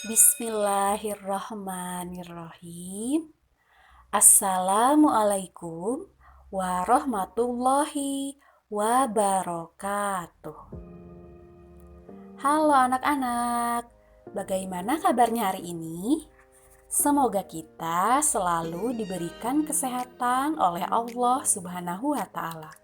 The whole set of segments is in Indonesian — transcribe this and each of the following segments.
Bismillahirrahmanirrahim. Assalamualaikum warahmatullahi wabarakatuh. Halo anak-anak, bagaimana kabarnya hari ini? Semoga kita selalu diberikan kesehatan oleh Allah Subhanahu wa Ta'ala.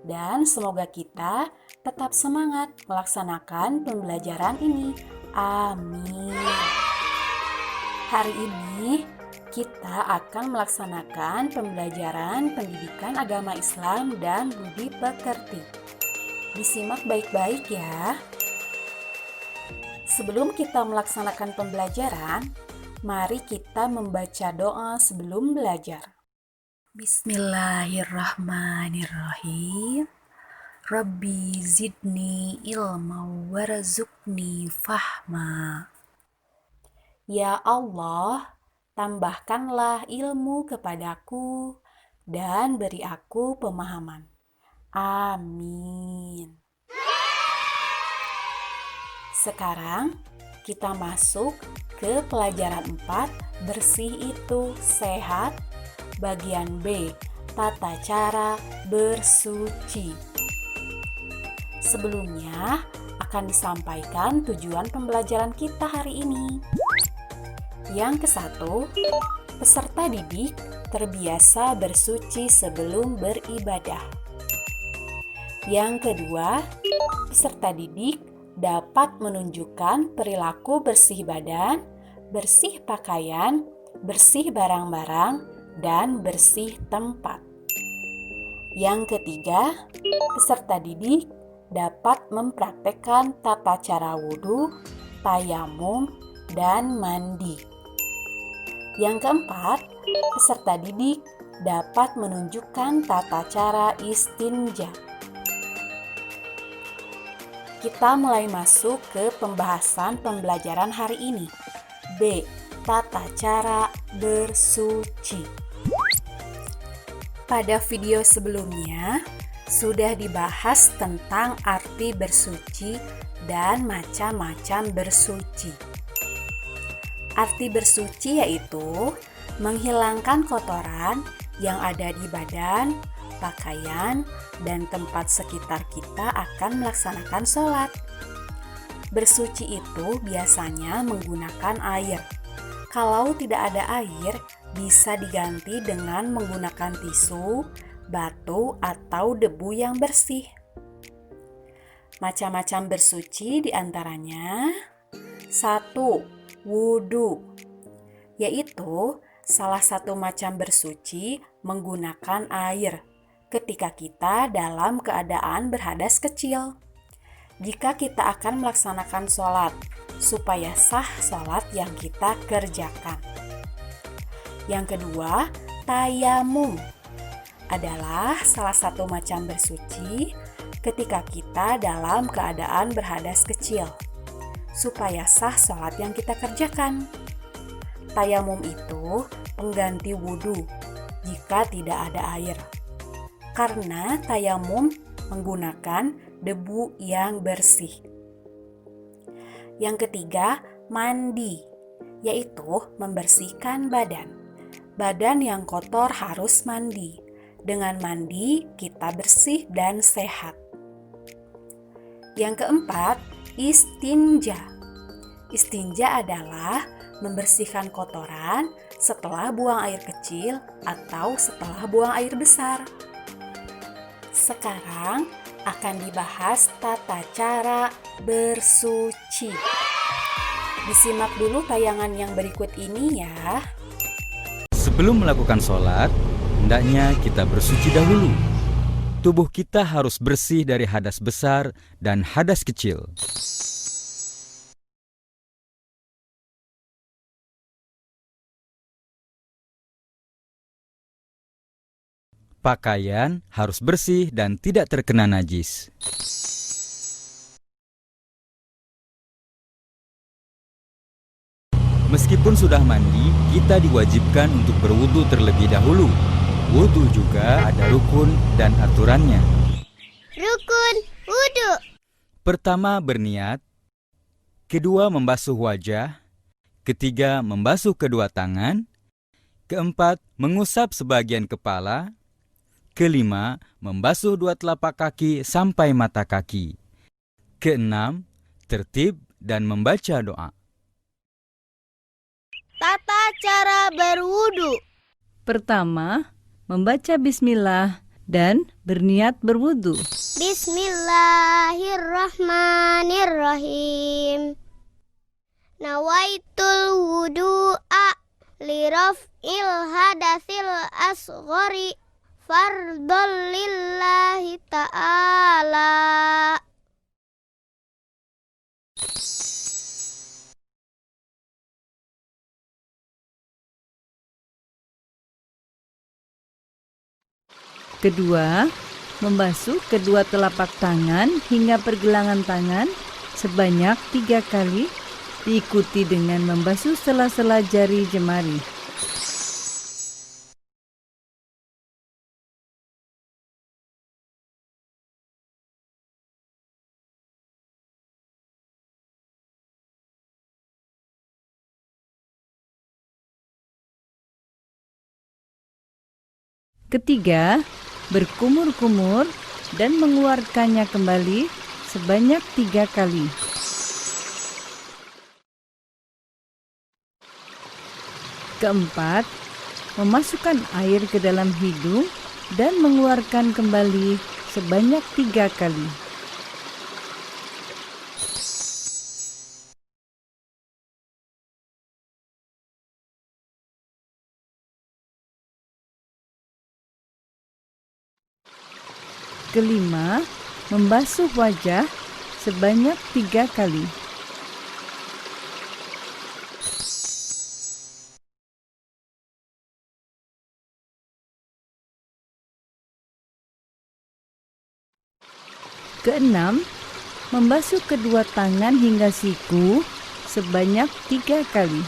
Dan semoga kita tetap semangat melaksanakan pembelajaran ini. Amin. Hari ini kita akan melaksanakan pembelajaran pendidikan agama Islam dan budi pekerti. Disimak baik-baik ya. Sebelum kita melaksanakan pembelajaran, mari kita membaca doa sebelum belajar. Bismillahirrahmanirrahim. Rabbi zidni ilma warzuqni fahma. Ya Allah, tambahkanlah ilmu kepadaku dan beri aku pemahaman. Amin. Sekarang kita masuk ke pelajaran 4, bersih itu sehat, bagian B, tata cara bersuci. Sebelumnya akan disampaikan tujuan pembelajaran kita hari ini. Yang ke-1, peserta didik terbiasa bersuci sebelum beribadah. Yang kedua, peserta didik dapat menunjukkan perilaku bersih badan, bersih pakaian, bersih barang-barang, dan bersih tempat. Yang ketiga, peserta didik dapat mempraktekkan tata cara wudhu, tayamum, dan mandi. Yang keempat, peserta didik dapat menunjukkan tata cara istinja. Kita mulai masuk ke pembahasan pembelajaran hari ini. B. Tata cara bersuci. Pada video sebelumnya, sudah dibahas tentang arti bersuci dan macam-macam bersuci. Arti bersuci yaitu menghilangkan kotoran yang ada di badan, pakaian, dan tempat sekitar kita akan melaksanakan sholat. Bersuci itu biasanya menggunakan air. Kalau tidak ada air, bisa diganti dengan menggunakan tisu, batu, atau debu yang bersih. Macam-macam bersuci diantaranya 1. Wudhu, yaitu salah satu macam bersuci menggunakan air ketika kita dalam keadaan berhadas kecil. Jika kita akan melaksanakan sholat, supaya sah sholat yang kita kerjakan. Yang kedua, tayamum adalah salah satu macam bersuci ketika kita dalam keadaan berhadas kecil, supaya sah sholat yang kita kerjakan. Tayamum itu pengganti wudhu jika tidak ada air, karena tayamum menggunakan debu yang bersih. Yang ketiga, mandi, yaitu membersihkan badan. Badan yang kotor harus mandi. Dengan mandi, kita bersih dan sehat. Yang keempat, istinja. Istinja adalah membersihkan kotoran setelah buang air kecil atau setelah buang air besar. Sekarang akan dibahas tata cara bersuci. Disimak dulu tayangan yang berikut ini ya. Sebelum melakukan sholat, hendaknya kita bersuci dahulu. Tubuh kita harus bersih dari hadas besar dan hadas kecil. Pakaian harus bersih dan tidak terkena najis. Meskipun sudah mandi, kita diwajibkan untuk berwudu terlebih dahulu. Wudu juga ada rukun dan aturannya. Rukun wudu. Pertama berniat, kedua membasuh wajah, Ketiga, membasuh kedua tangan. Keempat, mengusap sebagian kepala. Kelima, membasuh dua telapak kaki sampai mata kaki. Keenam, tertib dan membaca doa. Tata cara berwudu. Pertama, membaca bismillah dan berniat berwudu. Bismillahirrahmanirrahim. Nawaitul wudu'a liraf'il hadasil asghari fardhol lillahi ta'ala. Kedua, membasuh kedua telapak tangan hingga pergelangan tangan sebanyak 3 kali, diikuti dengan membasuh sela-sela jari jemari. Ketiga, berkumur-kumur dan mengeluarkannya kembali sebanyak 3 kali. Keempat, memasukkan air ke dalam hidung dan mengeluarkan kembali sebanyak 3 kali. Kelima, membasuh wajah sebanyak 3 kali. Keenam, membasuh kedua tangan hingga siku sebanyak 3 kali.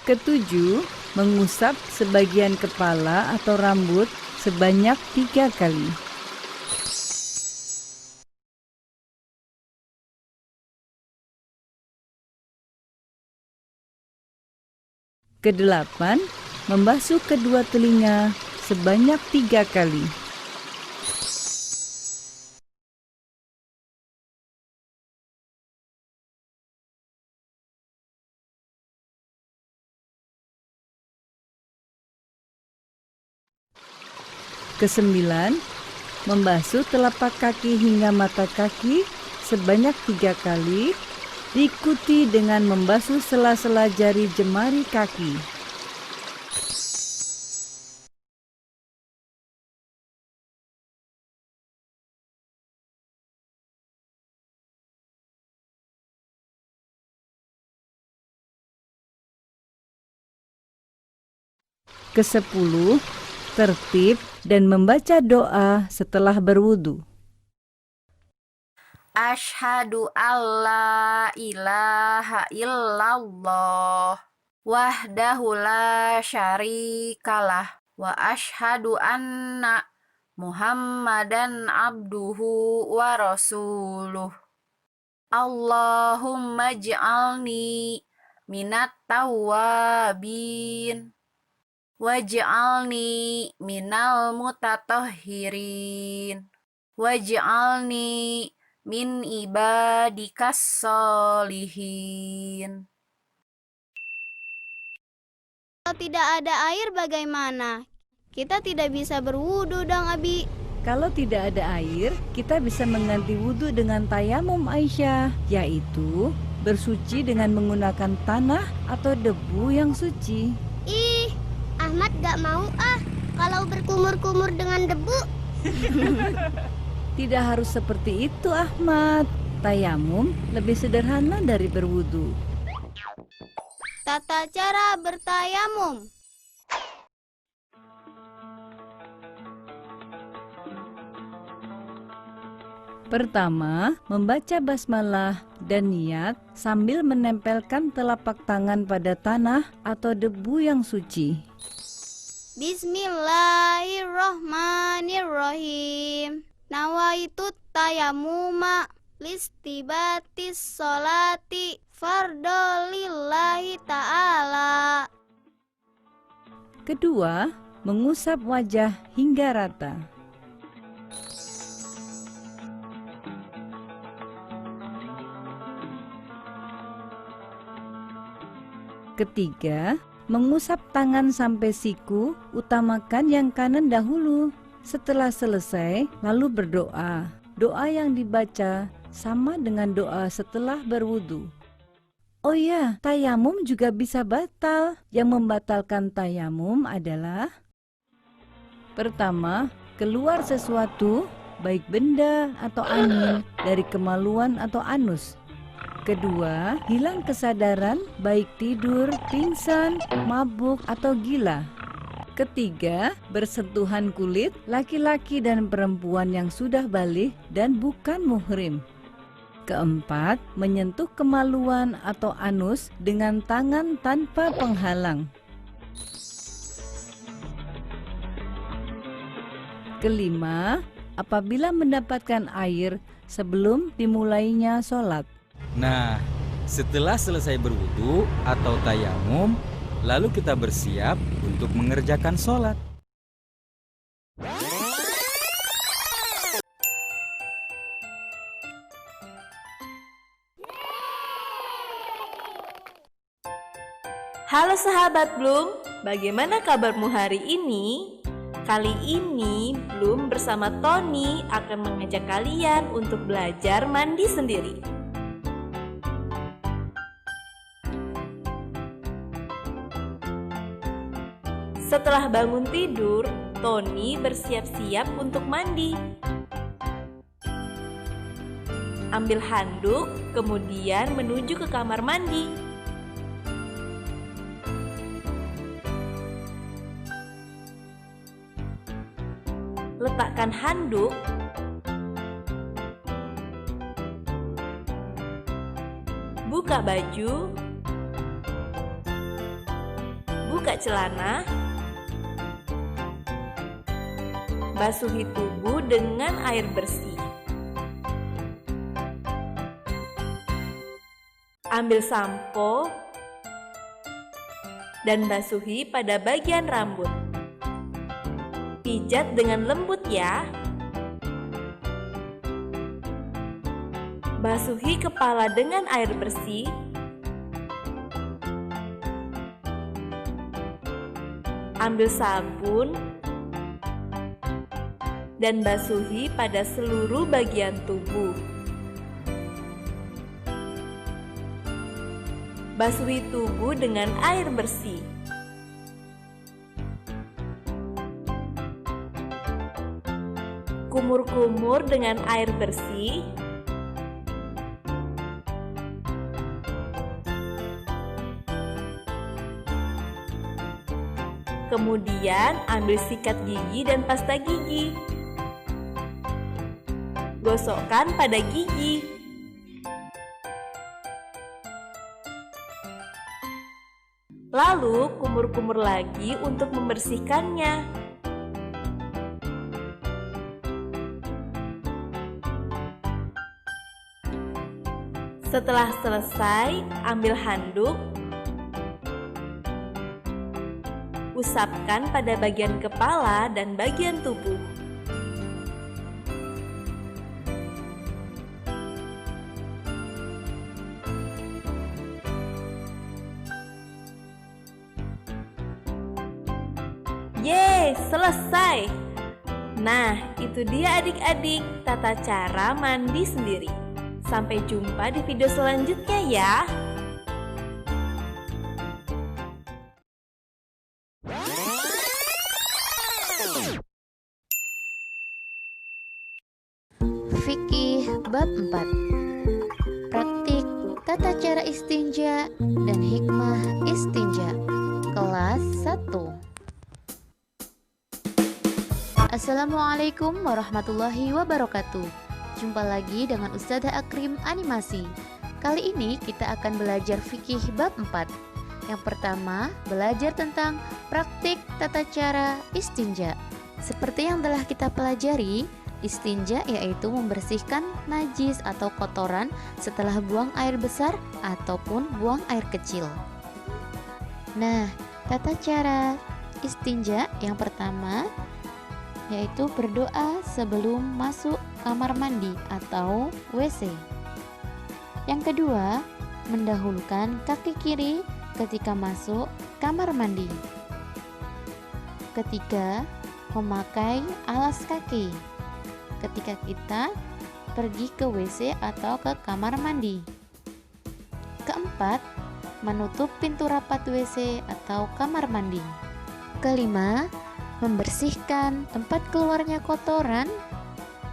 Ketujuh, mengusap sebagian kepala atau rambut sebanyak 3 kali. Kedelapan, membasuh kedua telinga sebanyak 3 kali. Kesembilan, membasuh telapak kaki hingga mata kaki sebanyak 3 kali, diikuti dengan membasuh sela-sela jari jemari kaki. Kesepuluh, tertib dan membaca doa setelah berwudu. Asyhadu alla ilaha illallah wahdahu la syarikalah wa asyhadu anna Muhammadan abduhu wa rasuluh. Allahumma ij'alni minat tawwabin waj'alni minal mutatahhirin waj'alni min ibadikas sholihin. Kalau tidak ada air bagaimana? Kita tidak bisa berwudu dong, Abi. Kalau tidak ada air, kita bisa mengganti wudhu dengan tayamum, Aisyah, yaitu bersuci dengan menggunakan tanah atau debu yang suci. Ih, Ahmad gak mau kalau berkumur-kumur dengan debu. Tidak harus seperti itu, Ahmad. Tayamum lebih sederhana dari berwudu. Tata cara bertayamum. Pertama, membaca basmalah dan niat sambil menempelkan telapak tangan pada tanah atau debu yang suci. Bismillahirrahmanirrahim. Nawaitu tayamuma listibatis sholati fardolillahi ta'ala. Kedua, mengusap wajah hingga rata. Ketiga, mengusap tangan sampai siku, utamakan yang kanan dahulu. Setelah selesai, lalu berdoa. Doa yang dibaca sama dengan doa setelah berwudu. Oh ya, tayamum juga bisa batal. Yang membatalkan tayamum adalah: pertama, keluar sesuatu, baik benda atau angin, dari kemaluan atau anus. Kedua, hilang kesadaran, baik tidur, pingsan, mabuk, atau gila. Ketiga, bersentuhan kulit laki-laki dan perempuan yang sudah balik dan bukan muhrim. Keempat, menyentuh kemaluan atau anus dengan tangan tanpa penghalang. Kelima, apabila mendapatkan air sebelum dimulainya sholat. Nah, setelah selesai berwudu atau tayamum, lalu kita bersiap untuk mengerjakan sholat. Halo sahabat Bloom, bagaimana kabarmu hari ini? Kali ini Bloom bersama Tony akan mengajak kalian untuk belajar mandi sendiri. Setelah bangun tidur, Tony bersiap-siap untuk mandi. Ambil handuk, kemudian menuju ke kamar mandi. Letakkan handuk, buka baju, buka celana, basuhi tubuh dengan air bersih. Ambil sampo dan basuhi pada bagian rambut. Pijat dengan lembut ya. Basuhi kepala dengan air bersih. Ambil sabun dan basuhi pada seluruh bagian tubuh. Basuhi tubuh dengan air bersih. Kumur-kumur dengan air bersih. Kemudian ambil sikat gigi dan pasta gigi. Gosokkan pada gigi. Lalu kumur-kumur lagi untuk membersihkannya. Setelah selesai, ambil handuk, usapkan pada bagian kepala dan bagian tubuh. Yeay, selesai! Nah, itu dia adik-adik tata cara mandi sendiri. Sampai jumpa di video selanjutnya ya. Fikih bab 4. Praktik tata cara istinja dan hikmah istinja. Kelas 1. Assalamualaikum warahmatullahi wabarakatuh. Jumpa lagi dengan Ustadzah Akrim Animasi. Kali ini kita akan belajar fikih bab 4. Yang pertama, belajar tentang praktik tata cara istinja. Seperti yang telah kita pelajari, Istinja yaitu membersihkan najis atau kotoran setelah buang air besar ataupun buang air kecil. Nah, tata cara istinja yang pertama yaitu berdoa sebelum masuk kamar mandi atau WC. Yang kedua, mendahulukan kaki kiri ketika masuk kamar mandi. Ketiga, memakai alas kaki ketika kita pergi ke WC atau ke kamar mandi. Keempat, menutup pintu rapat WC atau kamar mandi. Kelima, membersihkan tempat keluarnya kotoran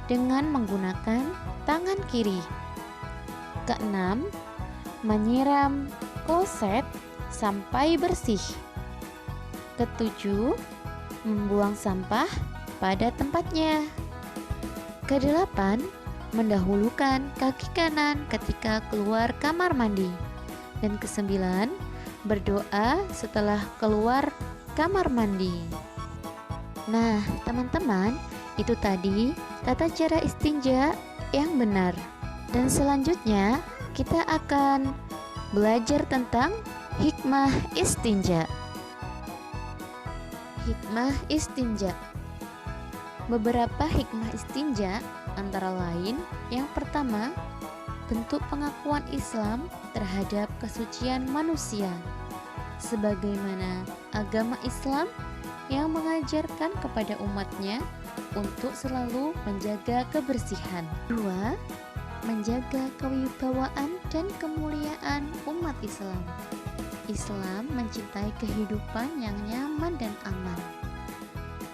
dengan menggunakan tangan kiri. Keenam, menyiram kloset sampai bersih. Ketujuh, membuang sampah pada tempatnya. Kedelapan, mendahulukan kaki kanan ketika keluar kamar mandi. Dan kesembilan, berdoa setelah keluar kamar mandi. Nah, teman-teman, itu tadi tata cara istinja yang benar. Dan selanjutnya, kita akan belajar tentang hikmah istinja. Hikmah istinja. Beberapa hikmah istinja antara lain, yang pertama, bentuk pengakuan Islam terhadap kesucian manusia, sebagaimana agama Islam yang mengajarkan kepada umatnya untuk selalu menjaga kebersihan. Dua, menjaga kewibawaan dan kemuliaan umat Islam. Islam mencintai kehidupan yang nyaman dan aman.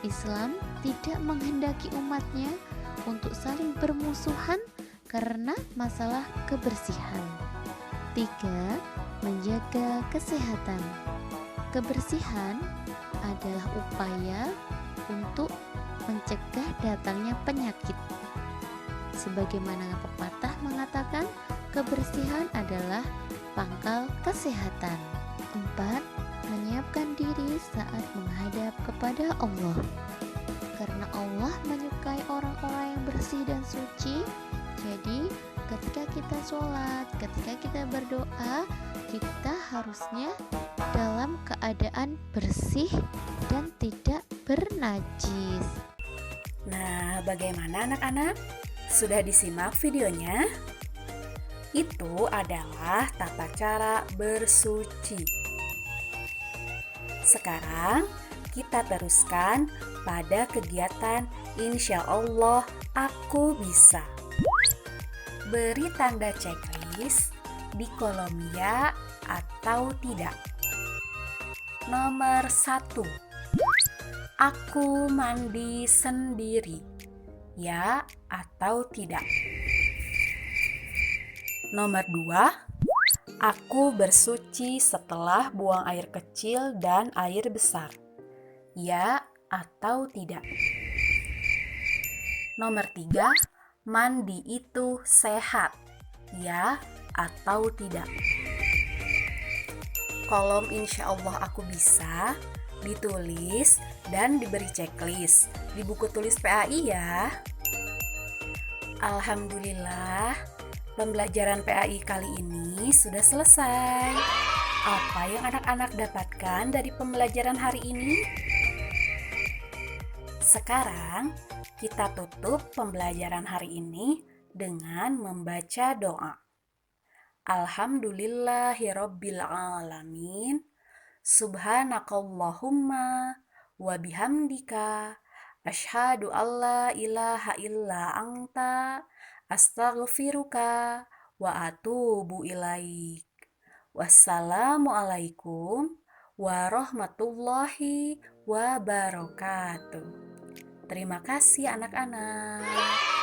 Islam tidak menghendaki umatnya untuk saling bermusuhan karena masalah kebersihan. Tiga, menjaga kesehatan. Kebersihan adalah upaya untuk mencegah datangnya penyakit. Sebagaimana pepatah mengatakan, kebersihan adalah pangkal kesehatan. Empat, menyiapkan diri saat menghadap kepada Allah. Karena Allah menyukai orang-orang yang bersih dan suci, jadi ketika kita sholat, ketika kita berdoa, kita harusnya dalam keadaan bersih dan tidak bernajis. Nah, bagaimana anak-anak? Sudah disimak videonya? Itu adalah tata cara bersuci. Sekarang kita teruskan pada kegiatan Insya Allah Aku Bisa. Beri tanda checklist di kolom ya atau tidak. Nomor 1, aku mandi sendiri, ya atau tidak. Nomor 2, aku bersuci setelah buang air kecil dan air besar, ya atau tidak. Nomor 3, mandi itu sehat, ya atau tidak. Kolom Insya Allah Aku Bisa ditulis dan diberi checklist di buku tulis PAI ya. Alhamdulillah, pembelajaran PAI kali ini sudah selesai. Apa yang anak-anak dapatkan dari pembelajaran hari ini? Sekarang kita tutup pembelajaran hari ini dengan membaca doa. Alhamdulillahirabbil alamin. Subhanakallahumma wa bihamdika asyhadu alla ilaha illa anta astaghfiruka wa atubu ilaik. Wassalamualaikum warahmatullahi wabarakatuh. Terima kasih anak-anak.